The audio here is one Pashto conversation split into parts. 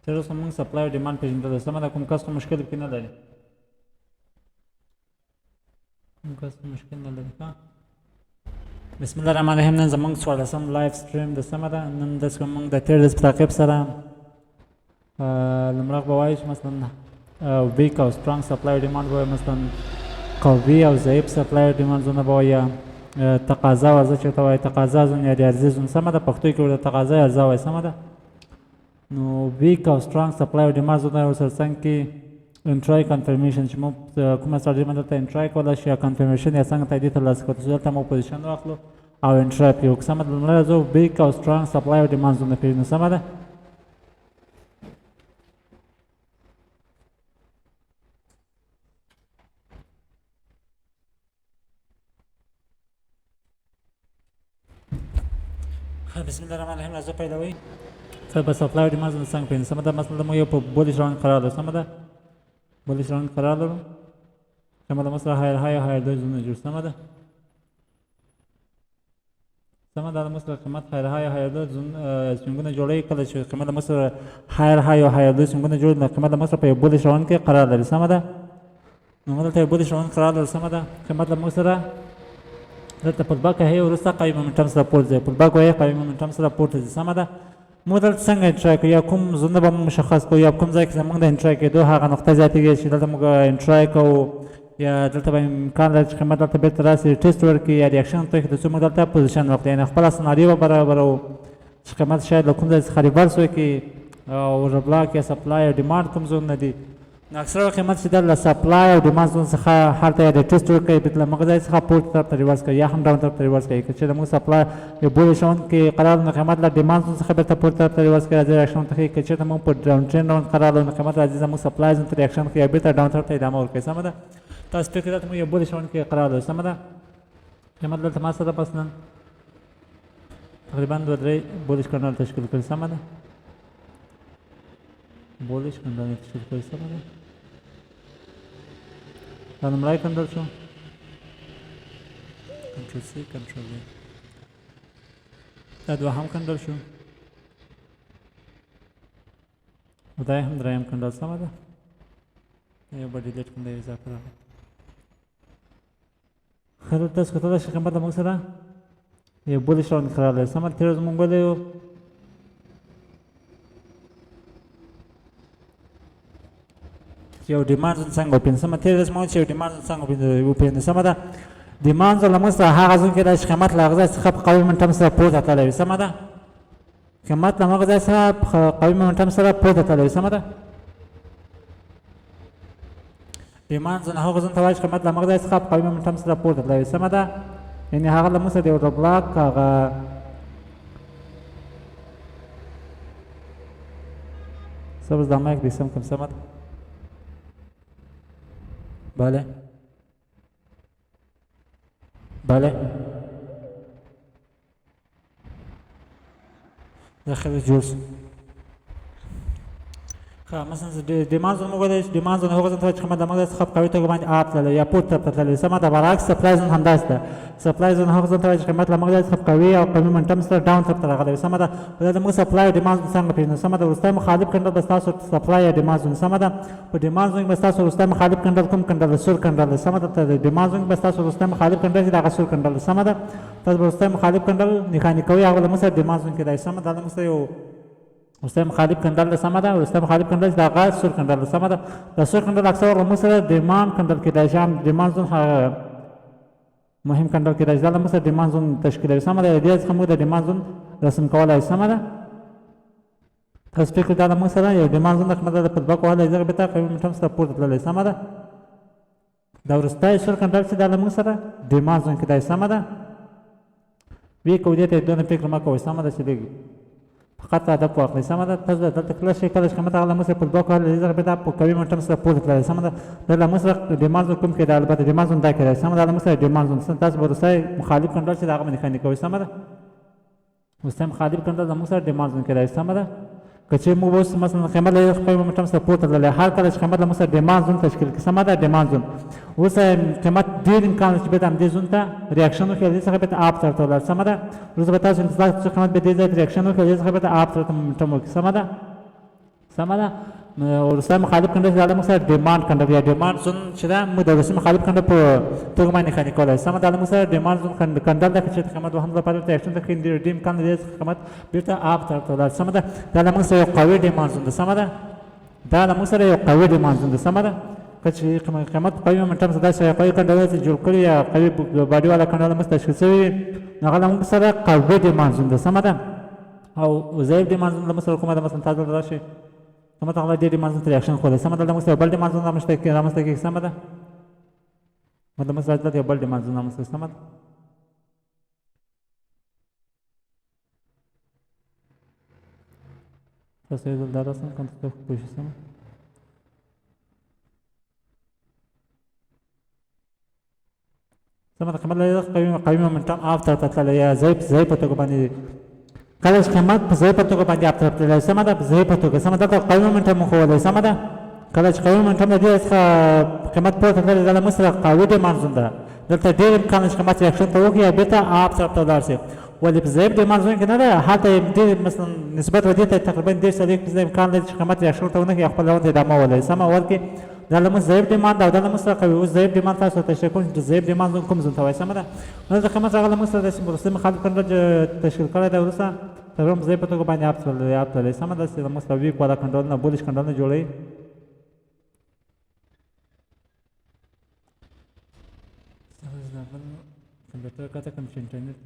تر اوسه موږ سپلای او ډیمانډ پېژندلی سمه ده کوم کس خو مشکل پکې نه لري کوم کس مشکل نه لري ښه بسم الله الرحمن الرحیم نن زموږ 14 لایف سټریم د سمه ده نن داسې موږ د تیر ورځ په تعقیب سره لومړی به وایو چې مثلا ویک او سترانګ سپلای او ډیمانډ به وایو مثلا قوي او ضعیف سپلای او ډیمانډ زونه به وایو تقاضا او عرضه چې ته وایي تقاضا زون یا د عرضې زون سمه ده پښتو کې ورته تقاضا یا عرضه وایي سمه ده نو ویک او سترانګ سپلای او ډیمانډ زونه ورسره څنګ کې انټرای کنفرمیشن چې موږ کومه سټراټیجي دلته انټرای کولی شو یا کنفرمیشن یا څنګه تایید ترلاسه کړو چې دلته موږ پوزیشن واخلو او انټرای پرې وکړو سمه ده لومړی زه ویک او سترانګ سپلای او ډیمانډ زونه پېژنو سمه ده بسم الله الرحمن الرحیم راځه پیلوئ څه به سپلای او ډیمانډ زونه څنګه پېژنو سمه ده مثلا موږ یو په بولیش راوند قرار لرو سمه ده بولیش راوند قرار لرو سمه ده مثلا هایر های او هایر دوی زونه جوړ سمه ده سمه ده مثلا قیمت هایر های او هایر دوی سوینګونه جوړوي کله چې قیمت مثلا هایر های او هایر دوی سوینګونه جوړ نو قیمت مثلا په یو بولیش راوند کې قرار لري سمه ده نو موږ دلته یو بولیش راوند قرار لرو سمه ده قیمت له موږ سره دلته پلباک هي وروسته قوي مومنټم سره پورته ځي پلباک وایي قوي مومنټم سره پورته ځي سمه ده موږ دلته څنګه انټرای کوو یا کوم زونه به مشخص کوو یا کوم ځای کې زموږ د انټرای کېدو هغه نقطه زیاتېږي چې دلته موږ انټرای کوو یا دلته به امکان لري چې قیمت دلته بېرته راسي ټیسټ ورکړي یا ریاکشن ته تر څو موږ دلته پوزیشن واخلو یعنې خپله سناریو به برابروو چې قیمت شاید له کوم ځای څخه ریورس وکړي او ربلاک یا سپلای او ډیمانډ کوم زون نه دي نو اکثره قیمت چې د له سپلای او ډیمانډ زون څخه هلته یا د ټیسټ ورکوي بېرته له هغه ځای څخه پورته طرف ته ریورس کوي یا هم ډاون طرف ته ریورس کوي که چېرې موږ سپلای یو بولیش راوند کې قرار نو قیمت له ډیمانډ زون څخه بېرته پورته طرف ته ریورس کوي راځي ریاکشن ته ښیي که چېرته موږ په ډاون ټرین راوند قرار لرو نو قیمت راځي زموږ سپلای زون ته ریاکشن کوي یا بېرته ډاون طرف ته ادامه ورکوي سمه ده تاسو فکر دلته موږ یو بولیش راوند کې قرار لرو سمه ده قیمت دلته ما سره بس نن تقریبا دوه درې بولیش کنډل تشکیل کړي سمه ده بولیش کنډل تشکیل کړي سمه ده دا لومړی کنډل شو کنټرول سی کنټرول وی دا دوهم کنډل شو دا هم دریم کنډل سمه ده یو به ډیلیټ کړم دا اضافه راغله ښه دلته تاسو کتلی شئ قیمت له موږ سره یو بولیش راوند قرار لري سمه ده تېره ورځ موږ ویلی یو ډیمانډ زون څنګه وپېژنو سمه تېره ورځ موږ چې یو ډیمانډ زون څنګه وپېژنو سمه ده ډیمانډ زون له موږ سره هغه زون کې دی چې قیمت له هغه ځای څخه په قوي مومنټم سره پورته تللی وي سمه ده قیمت له هغه ځای څخه په قوي مومنټم سره پورته تللی وي سمه ده ډیمانډ زون هغه زون ته وایي چې قیمت له هغه ځای څخه په قوي مومنټم سره پورته تللی وي سمه ده یعنې هغه له موږ سره د یو بلاک هغه سبز دا مایک دې سم کړم سمه ده بله بله دا ښه جوړ شو مثلا ډیمانډ زون موږ ویلی چې ډیمانډ زون هغه زون ته وایي چې قیمت د موږ ځای څخه په قوي توګه باندې اپ تللی یا پورته طرف ته تللی سمه ده برعکس سپلای زون همداسې ده سپلای زون هغه زون ته وایي چې قیمت له موږ ځای څخه په قوي او قوي مومنټم سره ډاون طرف ته راغلی وي سمه ده دا د موږ سپلای او ډیمانډ زون څنګه پېژنو سمه ده وروستی مخالف کنډل به ستاسو سپلای یا ډیمانډ زون سمه ده په ډیمانډ زون کې به ستاسو وروستی مخالف کنډل کوم کنډل دی سور کنډل دی سمه ده د ډیمانډ زون کې به ستاسو وروستی مخالف کنډل چې د هغه سور کنډل دی سمه ده تاسو به وروستی مخالف کنډل نښاني کوئ هغه له موږ سره ډیمانډ زون کې دی سمه ده دا له موږ سره یو وروستی مخالف کنډل دی سمه ده وروستی مخالف کنډل چې د هغه سور کنډل دی سمه ده دا سور کنډل اکثره له موږ سره ډیمانډ کنډل کېدای شي هم ډیمانډ زون مهم کنډل کېدای شي دا له موږ سره ډیمانډ زون تشکیلوي سمه ده د دې څخه موږ د ډیمانډ زون رسم کولی سمه ده تاسو فکر دا له موږ سره یو ډیمانډ زون د قیمت د پلباک وهلی دغه بېرته قوي مومنټم سره پورته تللی سمه ده دا وروستی سور کنډل چې دا له موږ سره ډیمانډ زون کېدای سمه ده وی کو دې ته دونه فکر مه کوئ سمه ده چې لږ فقط هدف واخلئ سمه ده تاسو دلته کله شئ کله چې قیمت هغه له موږ سره پلباک وهلی دغه بېرته په قوي مومنټم سره پورته تللی سمه ده دا له موږ سره ډیمانډ زون کوم کېده البته ډیمانډ زون دا کېدای سمه ده له موږ سره ډیمانډ زون تاسو به وروستی مخالف کنډل چې د هغه به نښاني کوئ سمه ده وروستی مخالف کنډل د موږ سره ډیمانډ زون کېدای سمه ده که چې موږ اوس مثلا قیمت له قوي مومنټم سره پورته تللی هر کله چې قیمت له موږ سره ډیمانډ زون تشکیل کړي سمه ده ډیمانډ زون اوس قیمت ډېر امکان لري چې بېرته همدې زون ته ریاکشن وکړي دې څخه بېرته اپ طرف ته ولاړ سمه ده وروسته به تاسو انتظار کوئ چې قیمت به دې ځای ته ریاکشن وکړي دې څخه بېرته اپ طرف ته مومنټم وکړي سمه ده سمه ده. وروستی مخالف کنډر چې دا له موږ سره ډیمانډ کنډر یا ډیمانډ زون چې ده موږ د وروستي مخالف کنډر په توګه باندې نښاني کولی سمه ده. له موږ سره ډیمانډ زون کنډر ده چې قیمت دوهم لپاره ورته اکشن ته ښیي ډېر امکان لري چې قیمت بېرته آپ طرف ته ولاړ سمه ده. دا له موږ سره یو قوي ډیمانډ زون ده سمه ده. دا له موږ سره یو قوي ډیمانډ زون ده سمه ده. که چې قیمت قوي مومنټم سره داسې قوي کنډر چې جوړ کړي یا قوي باډي والا کنډر له موږ تشکیل شوي نو هغه له موږ سره قوي ډیمانډ زون ده سمه ده. او ضعیف ډیمانډ زون له موږ سره کومه ده مثلا تاسو دلته راشئ سمه ده هغه ډېر ډیمانډ زون ته ریاکشن ښودی سمه ده. له موږ سره یو بل ډیمانډ زون رامنځته کېږي سمه ده. له موږ سره دلته یو بل ډیمانډ زون رامنځته سمه ده. تاسو یو ځل دا راسم کوم څه پوه شئ سمه سمه ده. قیمت له قوي مومنټم آپ طرف ته تللی یا ضعیف په توګه باندې کله چې قیمت په ضعیفه توګه باندې آپ طرف ته تللی سمه ده. په ضعیفه توګه سمه ده. دلته قوي مومنټم وښودی سمه ده. کله چې قوي مومنټم د دې څخه قیمت پورته تللی دا له موږ سره قوي ډیمانډ زون ده. دلته ډېر امکان لري چې قیمت ریاکشن ته وکړي یا بېرته آپ طرف ته ولاړ شي. ولې په ضعیف ډیمانډ زون کې نه ده هلته ډېر مثلا نسبت ودې ته تقریبا 1.4 امکان لري چې قیمت ریاکشن ته ونه کړي او خپل روند ادامه ولري سمه ورکړي. دا له موږ ضعیف ډیمانډ او دا له موږ سره قوي. اوس ضعیف ډیمانډ تاسو ته تشریح کوم چې ضعیف ډیمانډ زون کوم زون ته وایي سمه ده. نو دلته قیمت هغه له موږ سره داسې وروستی مخالف کنډر تشکیل کړی دی وروسته تقریبا په ضعیفه توګه باندې آپ تللی سمه ده. چې له موږ سره ویک والا کنډرونه بولیش کنډرونه جوړوي. کمپیوټر کاته کوم چې انټرنیټ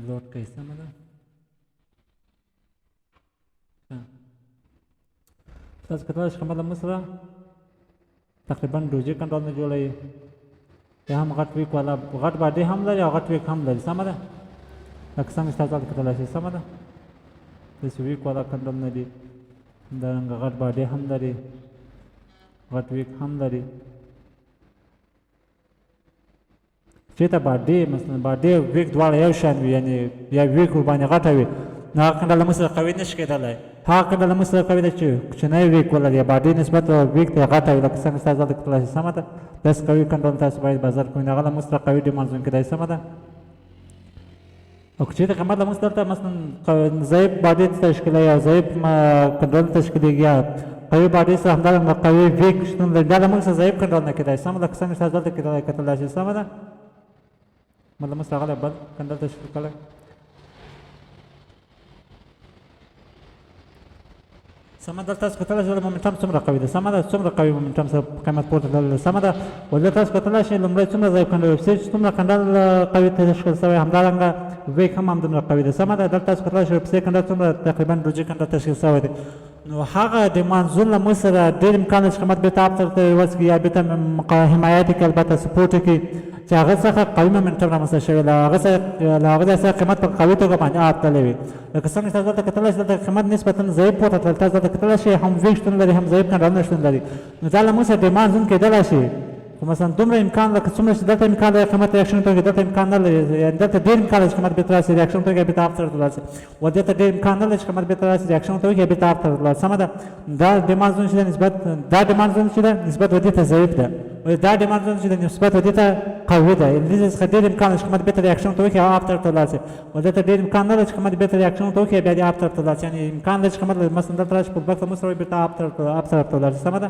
لوډ کوي سمه ده. تاسو کتلی شئ قیمت له موږ سره تقریبا ډوجي کنټرولونه جوړوي یا هم غټ ویک والا غټ باډي هم لري او غټ ویک هم لري سمه ده. لکه څنګه چې تاسو کتلی شئ سمه ده. داسې ویک والا کنټرولونه دي همدارنګه غټ باډي هم لري غټ ویک هم لري. چېرته باډي مثلا باډي او ویک دواړه یو شان وي یعنې یا ویک ورباندې غټه وي نو هغه کنډر له موږ سره قوي نه شي کېدلی. هغه کنډر له موږ سره قوي ده چې کوچنی ویک ولري یا باډي نسبت ویک ته غټه وي لکه څنګه تاسو دلته کتلی شئ سمه ده. داسې قوي کنډرول تاسو باید بازار کوئ هغه له موږ سره قوي ډیمانډ زون کېدای سمه ده. او که چېرته قیمت له موږ دلته مثلا ضعیف باډي تشکیلوي یا ضعیف کنډرول تشکیلېږي یا قوي باډي سره همدارنګه قوي ویک شتون لري دا له موږ سره ضعیف کنډرول نه کېدای سمه ده. لکه څنګه تاسو دلته کتلی شئ سمه ده. مطلب موږ سره هغه بل کنډر تشکیل کړی سمه ده. تاسو کتلی شئ مومنټم څومره قوي ده سمه ده. څومره قوي مومنټم سره قیمت پورته تللی سمه ده. ولې تاسو کتلی شئ لومړی څومره ضعیف کنډر وي چې څومره کنډر قوي تشکیل شوی همدارنګه ویک هم همدومره قوي ده سمه ده. دلته تاسو کتلی شئ پسې کنډر څومره تقریبا ډوجي کنډر تشکیل شوی دی نو هغه ډیمانډ زون له موږ سره ډېر امکان لري چې قیمت بېرته آپ طرف ته وڅکي یا بېرته حمایت وکړي البته سپورټ وکړي چې هغه څخه قوي مومنټم رامنځته شوی له هغه ځای سره قیمت په قوي توګه باندې آپ تللی وي. لکه څنګه چې تاسو دلته کتلی شئ دلته قیمت نسبتا ضعیف پورته تللی تاسو دلته کتلی شئ هم ویک شتون لري هم ضعیف کنډرونه شتون لري نو دا له موږ سره ډیمانډ زون کېدلی شي خو مثلا دومره امکان لکه څومره چې دلته امکان لري قیمت ریاکشن توګه دلته امکان نه لري یعنې دلته ډېر امکان لري چې قیمت بېرته راشي ریاکشن توګه بېرته آپ طرف ته ولاړ شي و دلته ډېر امکان نه لري چې قیمت بېرته راشي ریاکشن توګه بېرته آپ طرف ته ولاړ سمه ده. دا ډیمانډ زون چې ده نسبت دا ډیمانډ زون چې ده نسبت ودې ته ضعیف ده دا ډیمانډ زون چې ده نسبت ودې ته قوي ده یعنې دې څخه ډېر امکان لري چې قیمت بېرته ریاکشن ته وکړي او آپ طرف ته ولاړ شي و دلته ډېر امکان نه لري چې قیمت بېرته ریاکشن ته وکړي بیا دې آپ طرف ته ولاړ شي یعنې امکان لري چې قیمت مثلا دلته راشي پوربک ته موږ سره بېرته آپ طرف ته ولاړ شي سمه ده.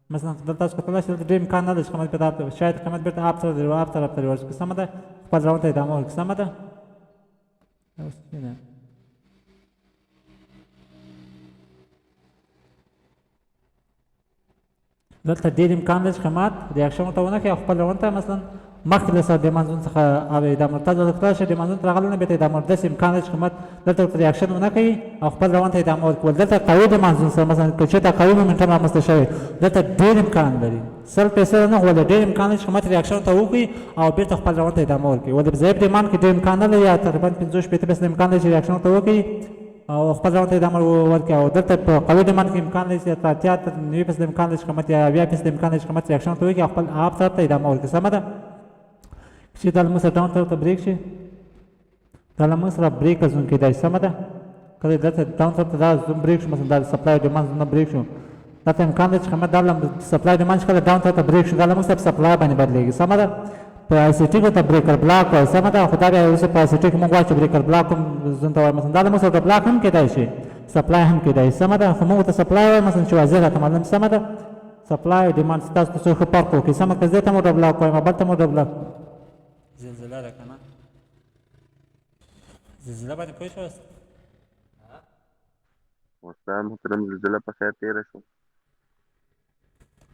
مثلا دلته تاسو کتلی شئ دلته ډېر امکان نه لري چې قیمت بېرته شاید قیمت بېرته آپ طرف ته ورشي سمه ده خپل روند ته ادامه ورکړي سمه ده. دلته ډېر امکان لري چې قیمت ریاکشن ورته ونه کړي او خپل روند ته مثلا مخکې له سره ډیمانډ زون څخه ادامه تاسو دلته کتلی شئ ډیمانډ زون ته راغلی نه بېرته ادامه ورکړي داسې امکان لري چې قیمت دلته ورته ریاکشن ونه کوي او خپل روند ته ادامه ورکړي دلته قوي ډیمانډ زون سره مثلا که چېرته قوي مومنټم رامنځته شوی دلته ډېر امکان لري 100% نه ولې ډېر امکان لري چې قیمت ریاکشن ته وکړي او بېرته خپل روند ته ادامه ورکړي ولې په ضعیف ډیمانډ کې ډېر امکان نه لري یا تقریبا 50-60% امکان لري چې ریاکشن ته وکړي او خپل روند ته ادامه ورکړي او دلته په قوي ډیمانډ کې امکان لري چې 80-90% امکان لري چې قیمت یا 80% امکان لري چې قیمت ریاکشن ته وکړي او خپل آپ طرف ته ادامه ورکړي سمه ده. چې دا له موږ سره ډاون طرف ته بریک شي دا له موږ سره بریک زون کېدای شي سمه ده. کله دلته ډاون طرف ته دا زون بریک شو مثلا دا سپلای ډیمانډ زون بریک شو دلته امکان لري چې قیمت دا له سپلای ډیمانډ چې کله ډاون طرف ته بریک شو دا له موږ سره په سپلای باندې بدلېږي سمه ده. په آی سی ټي کې ورته بریکر بلاک وایي سمه ده خو دا بیا وروسته په آی سی ټي کې موږ وایو چې بریکر بلاک هم زون ته وایي مثلا دا له موږ سره بلاک هم کېدای شي سپلای هم کېدای سمه ده خو موږ ته سپلای وایي مثلا چې واضح راته معلوم سمه ده سپلای ډیمانډ ستاسو ته څه ښه فرق وکړي سمه که دې ته مو ډبلاک وایم بل ته مو ډبلاک زلزله ده که نه زلزله باندې پوه شوست استاد محترم زلزله په خیر تېره شوه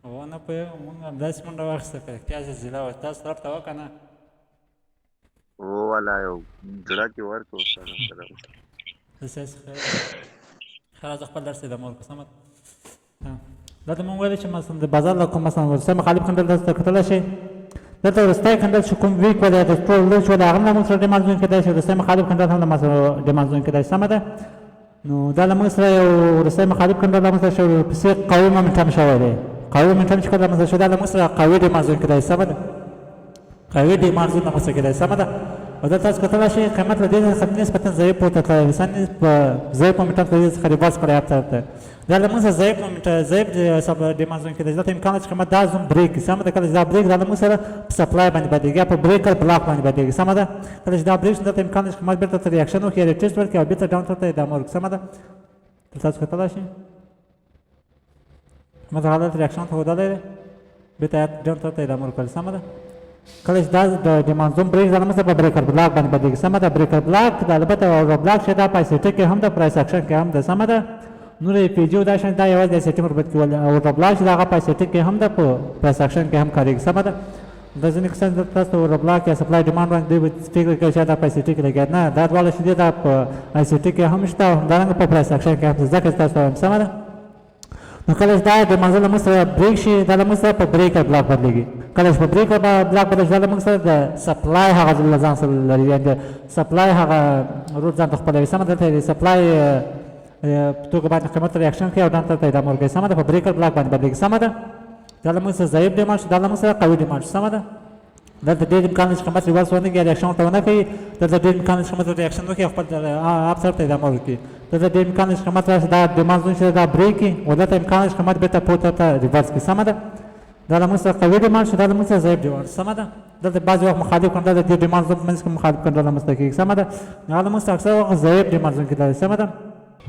ونه پوهېږم مونږ همداسې منډه واخیسته که کیا زلزله وه تاسو طرف ته وه که نه هو والا یو زړه کې ورکړه استاد محترم اساس خیر زه خپل درس ادامه ورکړم سمه دلته مونږ ویلې چې مثلا د بازار له کوم مثلا وروستی مخالف کنډل تاسو ته کتلی شئ دلته وروستی کنډل چې کوم ویک ولی د ټول لوچ ولی هغه هم له مونږ سره ډیمانډ زون کېدای شي وروستی مخالف کنډل هم له ما سره ډیمانډ زون کېدای سمه ده نو دا له مونږ سره یو وروستی مخالف کنډل له مونږ سره شوی پسې قوي مومنټم شوی دی قوي مومنټم چې کله له مونږ سره شوی دا له مونږ سره قوي ډیمانډ زون کېدای سمه ده قوي ډیمانډ زون له مونږ سره کېدای سمه ده او دا تاسو کتلی شئ قیمت له دې څخه نسبتا ضعیف پورته تللی انسان ضعیف مومنټم له دې څخه ریورس کړی اپ طرف ته دا له مونږ سره ضعیف ډیمانډ زون کېدای دلته امکان ده چې قیمت دا زون بریک سمه ده کله چې دا بریک دا له مونږ سره په سپلای باندې بدلېږي یا په بریکر بلاک باندې بدلېږي سمه ده کله چې دا بریک شي دلته امکان ده چې قیمت بېرته ته ریاکشن وکړي یا ریټیسټ ورکړي او بېرته ډاون ته ادامه ورکړي سمه ده تاسو کتلی شئ قیمت حالت ریاکشن ته ښودلی دی بېرته ډاون ته ادامه ورکړي سمه ده کله چې دا د ډیمانډ زون بریک دا له مونږ سره په بریکر بلاک باندې بدلېږي سمه ده بریکر بلاک دا البته اوور بلاک چې دا په آیسیټیک کې هم ده پرایس اکشن کې هم ده سمه ده نور یې پی جي او دا شان دا یوازې د آیسیټي مربوط کول اوور بلاک چې د هغه په آیسیټیک کې هم ده په پرایس اکشن کې هم کارېږي سمه ده دا ځینې کسان تاسو اوور بلاک یا سپلای ډیمانډ باندې دوی به فکر کوي چې دا په آیسیټي کې لګیا نه دا دواړه چې دي دا په آیسیټي کې هم شته او همدارنګه په پرایس اکشن کې هم شته ځکه چې تاسو وایم سمه ده نو کله چې دا ډیمانډ له مونږ سره بریک شي دا له مونږ سره په بریکر بلاک بدلېږي کله چې په بریکر بلاک بدل شي دا له مونږ سره د سپلای هغه له ځان سره لري یعنې د سپلای هغه روټ ځان ته خپلوي سمه دلته د سپلای توګه باندې قیمت ریاکشن کوي او ډاون ته ادامه ورکوي سمه ده په بریکر بلاک باندې بدلېږي سمه ده دا له مونږ سره ضعیف ډیمانډ شي دا له مونږ سره قوي ډیمانډ شي سمه ده دلته ډېر امکان دی چې قیمت ریورس ونه کړي ریاکشن ورته ونه کوي دلته ډېر امکان دی چې قیمت ریاکشن وکړي او خپل اپ طرف ته ادامه ورکړي دلته ډېر امکان دی چې قیمت راشي دا ډیمانډ زون چې دا بریک کړي او دلته امکان دی چې قیمت بېرته پورته ته ریورس کړي سمه ده دا له مونږ سره قوي ډیمانډ شي دا له مونږ سره ضعیف ډیمانډ سمه ده دلته بعضې وخت مخالف کنډل د دې ډیمانډ زون په منځ کې مخالف کنډل رامنځته کېږي سمه ده هغه له مونږ سره اکثر وخت ضعیف ډیمانډ زون کېدلی سمه ده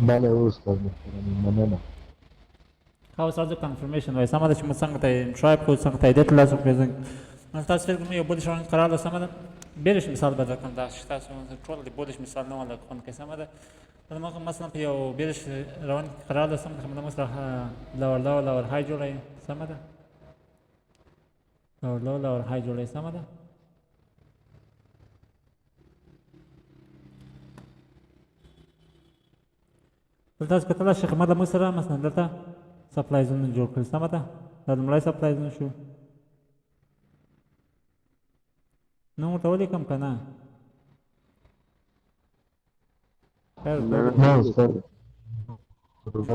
بله استاد محترم مننه ښه اوس راځو کنفرمیشن وایي سمه ده چې موږ څنګه ته ټرای کړو څنګه تاییدیه ترلاسه کړو من تاسو فکر کوم یو بولش روان قرار ده سمه ده بیرش مثال به درکړم دا چې تاسو ټول د بولش مثال نه ولا کوم کې سمه ده دا مثلا په یو بیرش روان قرار ده سمه ده موږ مثلا لور های جوړوي سمه ده لور های جوړوي سمه ده دلته تاسو کتلی شئ قیمت له موږ سره مثلا دلته سپلای زون جوړ کړي سمه ده دا لومړی سپلای زون شو نو ورته ولیکم که نه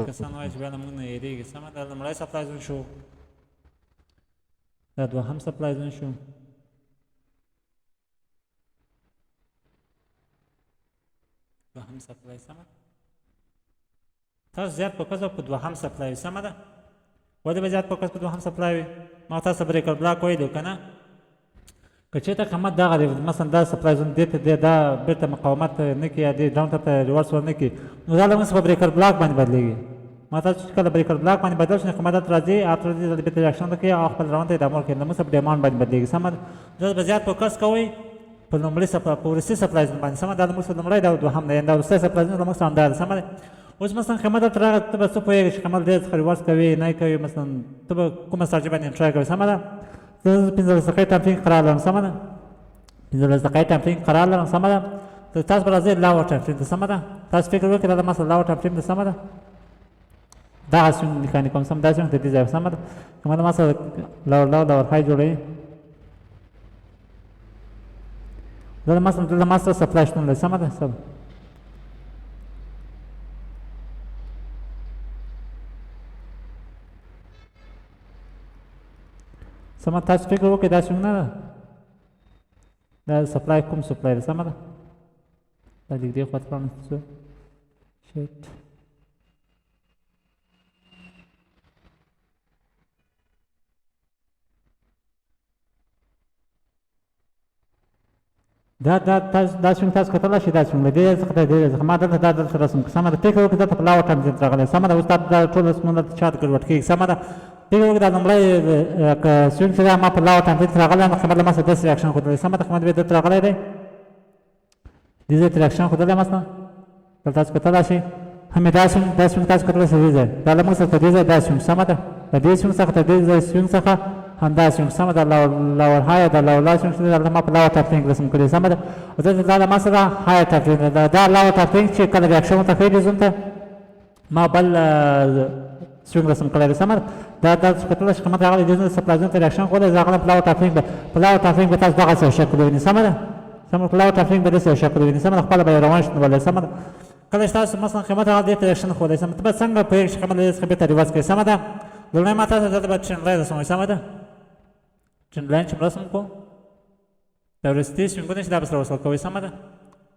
کسان وایي چې بیا له موږ نه هېرېږي سمه ده لومړی سپلای زون شو دا دوهم سپلای زون شو دوهم سپلای سمه تاسو زیات فوکس په دوهم سپلای سمه ده ولې به زیات فوکس په دوهم سپلای وي ما تاسو بریکر بلاک ویلو که نه که چېرته قیمت دغه دی مثلا دا سپلای زون دې ته دی دا بېرته مقاومت نه کړي یا دې ډاون ته ریورس ورنه کړي نو دا له موږ په بریکر بلاک باندې بدلېږي ما تاسو چې کله بریکر بلاک باندې بدل شي نو قیمت دلته راځي اپ ته راځي بېرته ریاکشن ته کوي او خپل روان ته ادامه ورکوي له موږ په ډیمانډ باندې بدلېږي سمه ده دلته به زیات فوکس کوئ په لومړي په وروستي سپلای زون باندې سمه دا له موږ سره لومړی دا دوهم دی دا وروستی سپلای زون له موږ سره همدا ده سمه ده اوس مثلا قیمت دلته راغی ته به څه پوهېږې چې قیمت ډېر څخه ریورس کوي نه کوي مثلا ته به کومه سرچې باندې انټرای کوې سمه ده زه 15 دقیقې ټایم فریم قرار لرم سمه ده 15 دقیقې ټایم فریم قرار لرم سمه ده تاسو به راځئ لاور ټایم فریم ته سمه ده تاسو فکر وکړئ دا مثلا لاور ټایم فریم ده سمه ده دغسې نښانې کوم سم داسې د دې ځای سمه ده که ما سره لاور های جوړوي دا مثلا دلته ما سره سپلای شتون لري سمه ده سمه تاسو فکر وکړئ داسې نه ده دا سپلای کوم سپلای ده سمه ده دا لږ دې خواته پرانستو شیټ دا سوینګ تاسو کتلی شئ دا سوینګ له دې څخه د دې څخه ما دلته دلته رسم کړ سمه ده فکر وکړئ دلته په لاور ټرانزیټ راغلی سمه ده اوس دا ټول رسمونه دلته چاته ګډوډ کېږي سمه ده فکر وکړئ دا لومړی سوینګ چې دا ما په لاور ټرانزیټ راغلی نو قیمت له ما سره داسې ریاکشن ښودلی سمه ده قیمت بیا دلته راغلی دی دې ځای ته ریاکشن ښودلی مثلا دلته تاسو کتلی شئ همې دا سوینګ تاسو کتلی شئ دې ځای دا له موږ سره تر دې ځای دا سوینګ سمه ده د دې سوینګ څخه تر دې ځای سوینګ څخه همدا سوینګ سمه ده لاور های دا لاور لا سوینګ چې دا ما په لاور ټاپینګ رسم کړی سمه ده او دلته دا ما سره های ټاپینګ ده دا لاور ټاپینګ چې کله ریاکشن ورته ښیي ریزون ته ما بل سوینګ رسم کړی دی سمه ده دا چې کتلی شئ قیمت راغلی ریزون سپلای زون ته ریاکشن ښودلی زه راغلم په لاور ټاپینګ په لاور ټاپینګ به تاسو دغسې یو شکل ووینئ سمه ده سمه په لاور ټاپینګ به داسې یو شکل ووینئ سمه ده خپله به یې روان شنولی سمه ده کله چې تاسو مثلا قیمت راغلی دې ته ریاکشن ښودلی سمه ته به څنګه پوهېږئ چې قیمت له دې څخه بېرته ریورس کړئ سمه ده لومړی ما تاسو دلته به ټرینډ لاین رسموئ سمه ده ټرینډ لاین چې رسم کړو دا وروستي سوینګونه چې دا به سره وصل کوئ سمه ده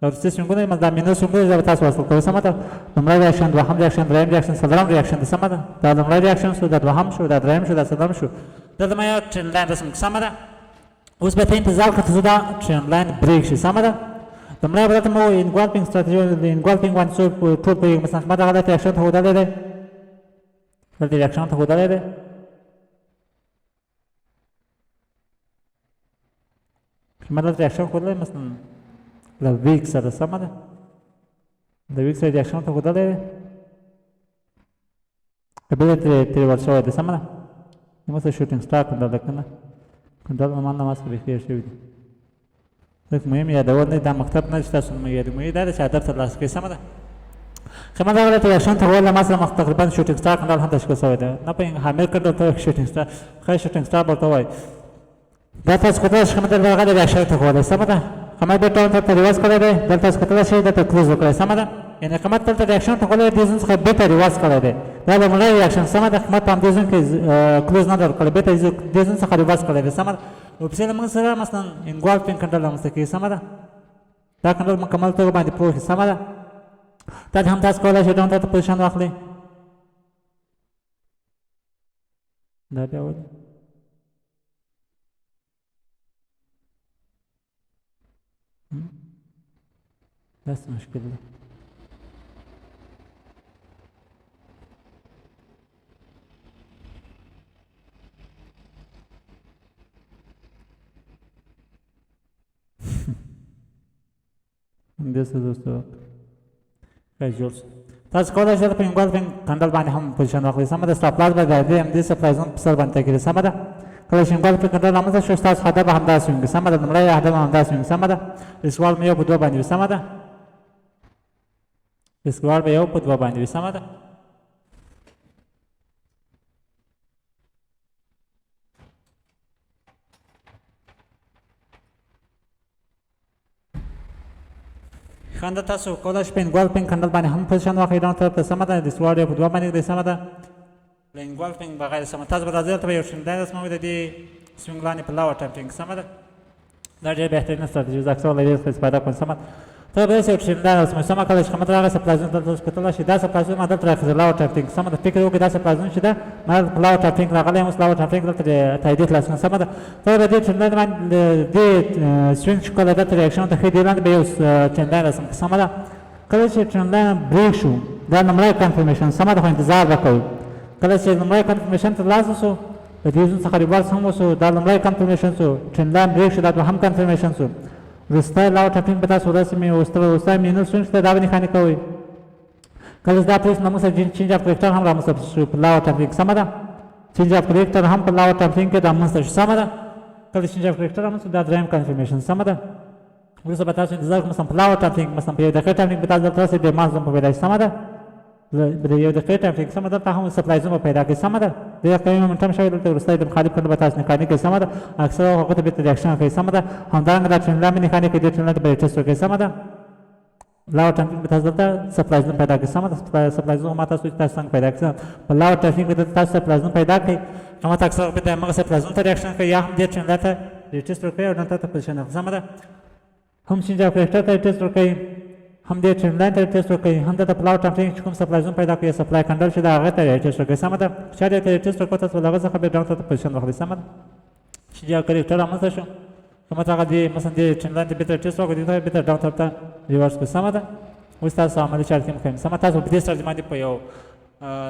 دا وروستي سوینګونه دا مینو سوینګونه دا به تاسو وصل کوئ سمه ده لومړی ریاکشن دوهم ریاکشن دریم ریاکشن څلورم ریاکشن دی سمه ده دا لومړی ریاکشن شو دا دوهم شو دا دریم شو دا څلورم شو دلته ما یو ټرینډ لاین رسم کړ سمه ده اوس به ته انتظار کړه چې دا ټرینډ لاین بریک شي سمه ده لومړی به درته ما ووایي انګولفینګ ستراتیژي د انګولفینګ باندې څوک ټول پوهېږي مثلا قیمت هغه دلته ریاکشن ته ښودلی دی دلته ریاکشن ته ښودلی دی قیمت دلته ریاکشن ښودلی مثلا له ویک سره سمه ده د ویک سره ریاکشن ته ښودلی دی که بیا ترې ورته شوی دی سمه ده زموږ سره شوټینګ سټار کنډل ده که نه کنډل ما نه ما سره بیخي هېر شوي دي ځکه مهم یادول نه دا مکتب نه چې تاسو مې یادوي مهم دا ده چې هدف ترلاسه کړئ سمه ده قیمت هغه دلته ریاکشن ته ښودلی ما سره تقریبا شوټینګ سټار کنډل هم تشکیل شوی دی نه پوهېږم حامل کنډل ته شوټینګ سټار ښایي شوټینګ سټار به ورته وایي دا تاسو کتلی شئ قیمت دلته هغه ریاکشن ته ښودلی سمه ده قیمت بېرته ورته ریورس کړی دی دلته تاسو کتلی شئ دلته کلوز وکړئ سمه ده یعنې قیمت دلته ریاکشن ته ښودلی دې زون څخه بېرته ریورس کړی دی دا لومړی ریاکشن سمه ده قیمت په همدې زون کې کلوز نه ده ورکړی بېرته دې زون څخه ریورس کړی دی سمه ده ورپسې له موږ سره مثلا انګولفینګ کنډل رامنځته کېږي سمه ده دا کنډل مکمل توګه باندې پوه شي سمه ده دا هم تاسو کولی شئ ډاون ته پوزیشن واخلئ دا بیا ولې داسې مشکل دی همدې څه دوستو ښایي جوړ شو تاسو کولی شئ په انګولفینګ کنډل باندې هم پوزیشن واخلئ سمه ده سټاپ لاس به د همدې سپلای زون په سر باندې تګېږي سمه ده کله چې انګولفینګ کنډل رامنځته شو ستاسو هدف به همداسې وي سمه ده لومړی هدف هم همداسې وي سمه ده اسکوال مې یو په دوه باندې وي سمه ده اسکوال به یو په دوه باندې وي سمه ده خنده تاسو کولی شئ په انګولفینګ کنډل باندې هم پوزیشن واخلئ ډاون طرف ته سمه ده د اسکوال یو په دوه باندې دی سمه ده له انګولفینګ بغیر سمه تاسو به راځئ دلته به یو ټرینډ لاین رسموئ د دې سوینګ لاندې په لاور ټاپینګ سمه ده دا ډېر بهترینه ستراتیژي ده اکثره له دې څخه استفاده کوم سمه ته به داسې یو ټرینډ لاین رسموئ سمه کله چې قیمت راغی سپلای زون دلته تاسو کتلی شئ دا سپلای زون ما دلته راخېږي لاور ټاپینګ سمه ده فکر وکړئ دا سپلای زون چې ده ما دلته په لاور ټاپینګ راغلی یم اوس لاور ټاپینګ دلته تاییدي خلاصون سمه ده ته به دې ټرینډ لاین باندې دې سوینګ چې کله دلته ریاکشن ته ښیي دې لاندې به یو ټرینډ لاین رسم کړو سمه ده کله چې ټرینډ لاین بریک شو دا لومړی کنفرمیشن سمه ده خو انتظار به کوو کله چې لومړی کنفرمیشن ترلاسه شو د دې زون څخه ریورس هم وشو دا لومړی کنفرمیشن شو ټرینډ لاین بریک شو دا دوهم کنفرمیشن شو وروستی لاور ټاپینګ به تاسو ورسمې وروستی مینور سوینګ شته دا به نښاني کوئ کله چې دا پریس نه موږ سره چینج اف کرکټر هم رامنځته شو په لاور ټاپینګ سمه ده چینج اف کرکټر هم په لاور ټاپینګ کې رامنځته شو سمه ده کله چې چینج اف کرکټر رامنځته دا دریم کنفرمیشن سمه ده وروسته به تاسو انتظار کوئ مثلا په لاور ټاپینګ مثلا په یو دقیقې ټاپینګ به تاسو دلته راسئ ډیمانډ زون په پیدا شي سمه ده د یو دقیقې ټاپینګ سمه دلته هم سپلای زون به پیدا کړي سمه ده ډېر قوي مومنټم شوی دلته وروستی د مخالف کنډل به تاسو نښاني کوئ سمه ده اکثره هغو ته بېرته ریاکشن کوي سمه ده همدارنګه دا ټرینډ لاین مې نښاني کوي دې ټرینډ لاین ته به یې ټسټ وکړئ سمه ده لاور ټاپینګ به تاسو دلته سپلای زون پیدا کړئ سمه ده سپلای زون ما تاسو چې تاسو څنګه پیدا کړئ په لاور ټاپینګ کې دلته تاسو سپلای زون پیدا کړئ قیمت اکثره بېرته همغه سپلای زون ته ریاکشن کوي یا هم دې ټرینډ لاین ته ټسټ ورکوي او دلته ته پوزیشن اخلي سمه ده هم چینج اف کرکټر ته ټسټ ورکوي هم دې ټرینډ لاین ته ټسټ ورکوي هم دلته په لاور ټاپینګ چې کوم سپلای زون پیدا کوي سپلای کنډل چې ده هغه ته ټسټ ورکوي سمه ده چې دې ته ټسټ ورکوي تاسو له هغه څخه بیا ډاون ته پوزیشن واخلئ سمه ده چې دا کرکټر رامنځته شو کومه هغه دې مثلا دې چندان دې بیرته ټیسټ وکړو دې ته بیرته ډاون طرف ته ریورس کړو سمه ده اوس تاسو عملي چارت کې مخکې سمه تاسو په دې سره باندې په یو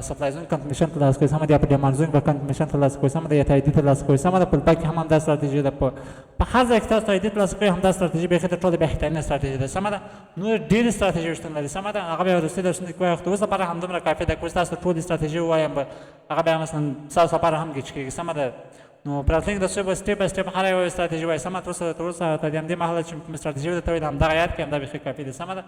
سپلای زون کنفرمیشن ترلاسه کوئ سمه ده یا په ډیمانډ زون به کنفرمیشن ترلاسه کوئ سمه ده یا تاییدي ترلاسه کوئ سمه ده په البته کې هم همدا ستراتیژي ده په هر ځای کې تاسو تاییدي ترلاسه کوئ همدا ستراتیژي بیخي تر ټولو بهترینه ستراتیژي ده سمه ده نور ډېرې ستراتیژۍ شتون لري سمه ده هغه بیا وروستي درسونه کې وایو اوس لپاره همدومره کافي ده که اوس تاسو ټولې ستراتیژۍ ووایم به هغه بیا مثلا ستاسو لپاره هم ګیچ کېږي سمه ده نو په راتلونکي درسونو به سټیپ بای سټیپ هره یوه ستراتیژي وایي سمه تر اوسه تر همدې مهاله چې کومه ستراتیژي درته ویل همدغه یاد کړئ همدا بیخي کافي ده سمه ده